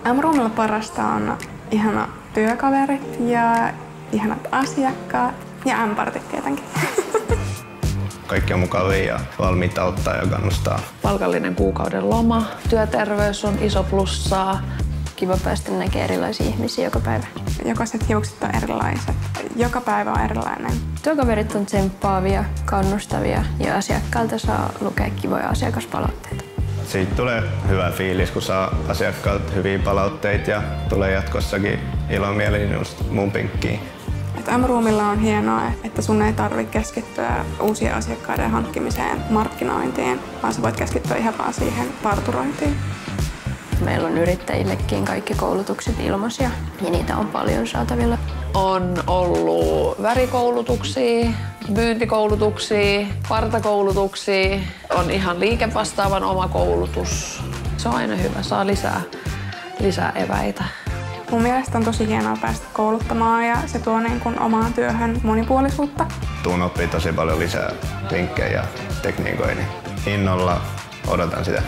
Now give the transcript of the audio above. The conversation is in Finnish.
M-Roomilla parasta on ihana työkaverit ja ihanat asiakkaat ja M-partit tietenkin. Kaikki on mukavia ja valmiita auttaa ja kannustaa. Palkallinen kuukauden loma, työterveys on iso plussaa. Kiva päästä näkemään erilaisia ihmisiä joka päivä. Jokaiset hiukset on erilaiset. Joka päivä on erilainen. Työkaverit on tsemppaavia, kannustavia ja asiakkailta saa lukea kivoja asiakaspalautteita. Siitä tulee hyvä fiilis, kun saa asiakkailta hyviä palautteita ja tulee jatkossakin ilomielin just mun pinkkiin. M-Roomilla on hienoa, että sun ei tarvitse keskittyä uusien asiakkaiden hankkimiseen, markkinointiin, vaan sä voit keskittyä ihan vaan siihen parturointiin. Meillä on yrittäjillekin kaikki koulutukset ilmaisia ja niitä on paljon saatavilla. On ollut värikoulutuksia, myyntikoulutuksia, partakoulutuksia. On ihan liikevastaavan oma koulutus. Se on aina hyvä, saa lisää eväitä. Mun mielestä on tosi hienoa päästä kouluttamaan ja se tuo niin kuin omaan työhön monipuolisuutta. Tuun oppii tosi paljon lisää vinkkejä ja tekniikoja, niin innolla odotan sitä.